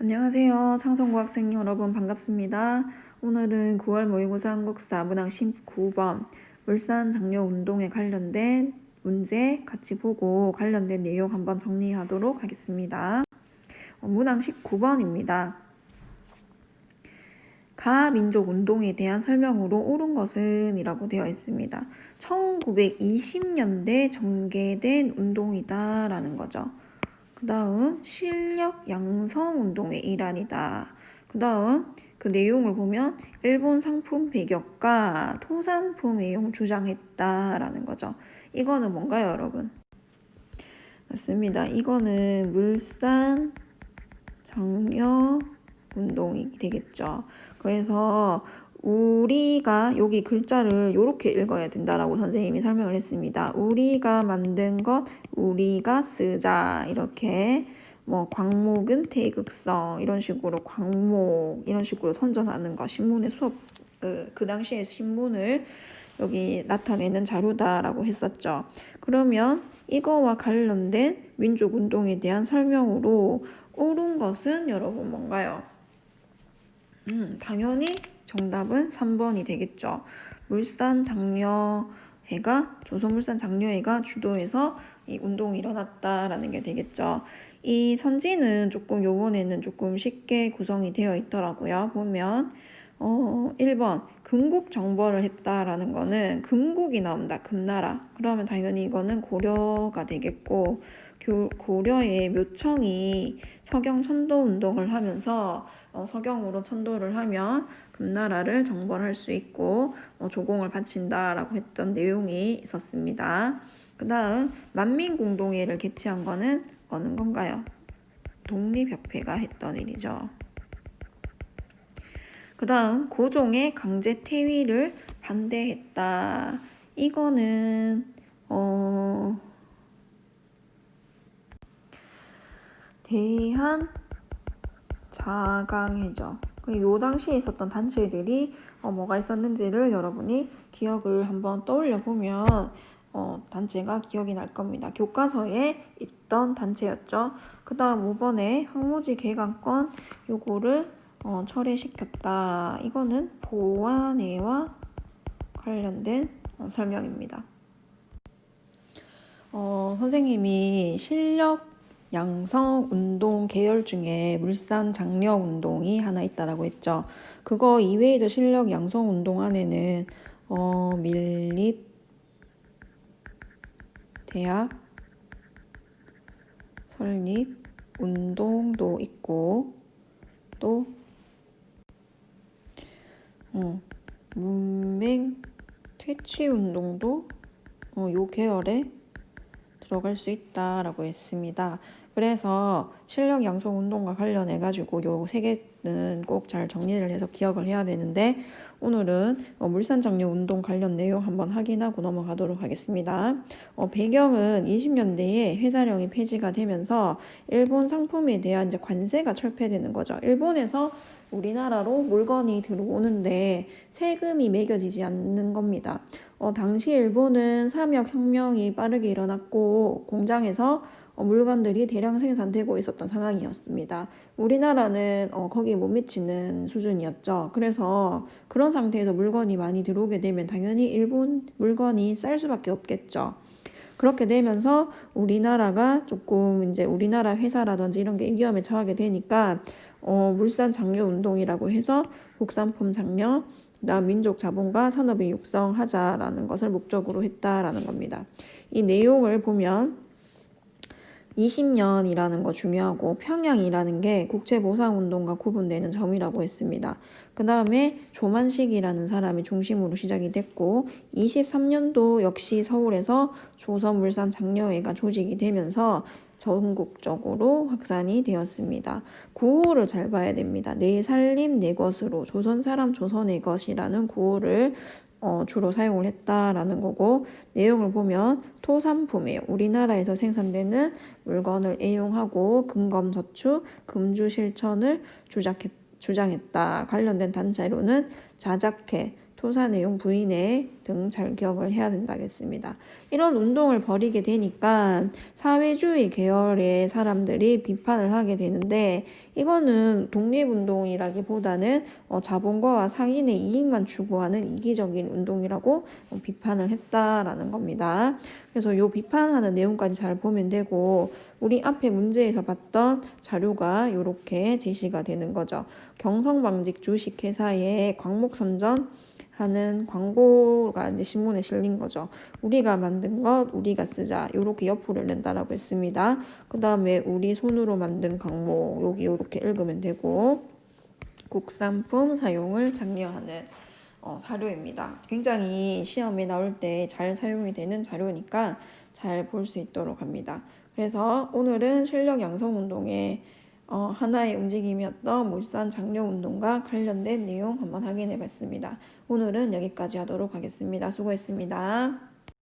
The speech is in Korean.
안녕하세요. 창성고학생 여러분 반갑습니다. 오늘은 9월 모의고사 한국사 문항 19번 물산 장려 운동에 관련된 문제 같이 보고 관련된 내용 한번 정리하도록 하겠습니다. 문항 19번입니다. 가민족 운동에 대한 설명으로 옳은 것은 이라고 되어 있습니다. 1920년대 전개된 운동이다 라는 거죠. 그 다음 실력 양성 운동의 일환이다. 그 다음 그 내용을 보면 일본 상품 배격과 토상품 애용 주장했다라는 거죠. 이거는 뭔가요, 여러분? 맞습니다. 이거는 물산 장려 운동이 되겠죠. 그래서 우리가 여기 글자를 이렇게 읽어야 된다라고 선생님이 설명을 했습니다. 우리가 만든 것 우리가 쓰자. 이렇게 뭐 광목은 태극성 이런 식으로 광목 이런 식으로 선전하는 거 신문의 수업 그 당시에 신문을 여기 나타내는 자료다라고 했었죠. 그러면 이거와 관련된 민족운동에 대한 설명으로 옳은 것은 여러분 뭔가요? 당연히 정답은 3번이 되겠죠. 조선물산장려회가 주도해서 이 운동이 일어났다라는 게 되겠죠. 이 선지는 조금 요번에는 조금 쉽게 구성이 되어 있더라고요. 보면 1번 금국 정벌을 했다라는 거는 금국이 나온다. 금나라. 그러면 당연히 이거는 고려가 되겠고 고려의 묘청이 서경 천도 운동을 하면서 서경으로 천도를 하면 금나라를 정벌할 수 있고 조공을 바친다라고 했던 내용이 있었습니다. 그 다음 만민공동회를 개최한 거는 어느 건가요? 독립협회가 했던 일이죠. 그 다음 고종의 강제 퇴위를 반대했다. 이거는 대한 자강회죠. 요 당시에 있었던 단체들이 뭐가 있었는지를 여러분이 기억을 한번 떠올려 보면 단체가 기억이 날 겁니다. 교과서에 있던 단체였죠. 그 다음 5번에 항모지 개강권 요거를 철회시켰다. 이거는 보완회와 관련된 설명입니다. 선생님이 실력 양성 운동 계열 중에 물산 장려 운동이 하나 있다라고 했죠. 그거 이외에도 실력 양성 운동 안에는 밀립 대학 설립 운동도 있고 또 문맹 퇴치 운동도 요 계열에 들어갈 수 있다라고 했습니다. 그래서 실력 양성 운동과 관련해 가지고 요 세 개는 꼭 잘 정리를 해서 기억을 해야 되는데 오늘은 물산 장려 운동 관련 내용 한번 확인하고 넘어가도록 하겠습니다. 배경은 20년대에 회사령이 폐지가 되면서 일본 상품에 대한 이제 관세가 철폐되는 거죠. 일본에서 우리나라로 물건이 들어오는데 세금이 매겨지지 않는 겁니다. 당시 일본은 삼역혁명이 빠르게 일어났고 공장에서 물건들이 대량 생산되고 있었던 상황이었습니다. 우리나라는 거기에 못 미치는 수준이었죠. 그래서 그런 상태에서 물건이 많이 들어오게 되면 당연히 일본 물건이 쌀 수밖에 없겠죠. 그렇게 되면서 우리나라가 조금 이제 우리나라 회사라든지 이런 게 위험에 처하게 되니까 물산 장려 운동이라고 해서 국산품 장려, 그다음 민족 자본과 산업을 육성하자라는 것을 목적으로 했다라는 겁니다. 이 내용을 보면 20년이라는 거 중요하고 평양이라는 게 국제보상운동과 구분되는 점이라고 했습니다. 그 다음에 조만식이라는 사람이 중심으로 시작이 됐고 23년도 역시 서울에서 조선물산장려회가 조직이 되면서 전국적으로 확산이 되었습니다. 구호를 잘 봐야 됩니다. 내 살림 내 것으로 조선사람 조선의 것이라는 구호를 주로 사용을 했다라는 거고 내용을 보면 토산품이에요. 우리나라에서 생산되는 물건을 애용하고 근검저축, 금주실천을 주장했다. 관련된 단체로는 자작회, 토사 내용 부인회 등 잘 기억을 해야 된다겠습니다. 이런 운동을 벌이게 되니까 사회주의 계열의 사람들이 비판을 하게 되는데 이거는 독립운동이라기보다는 자본가와 상인의 이익만 추구하는 이기적인 운동이라고 비판을 했다라는 겁니다. 그래서 이 비판하는 내용까지 잘 보면 되고 우리 앞에 문제에서 봤던 자료가 이렇게 제시가 되는 거죠. 경성방직 주식회사의 광목 선전 하는 광고가 이제 신문에 실린 거죠. 우리가 만든 것 우리가 쓰자 이렇게 옆으로 낸다라고 했습니다. 그 다음에 우리 손으로 만든 광목 여기 이렇게 읽으면 되고 국산품 사용을 장려하는 사료입니다. 굉장히 시험에 나올 때 잘 사용이 되는 자료니까 잘 볼 수 있도록 합니다. 그래서 오늘은 실력 양성 운동의 하나의 움직임이었던 물산 장려 운동과 관련된 내용 한번 확인해 봤습니다. 오늘은 여기까지 하도록 하겠습니다. 수고했습니다.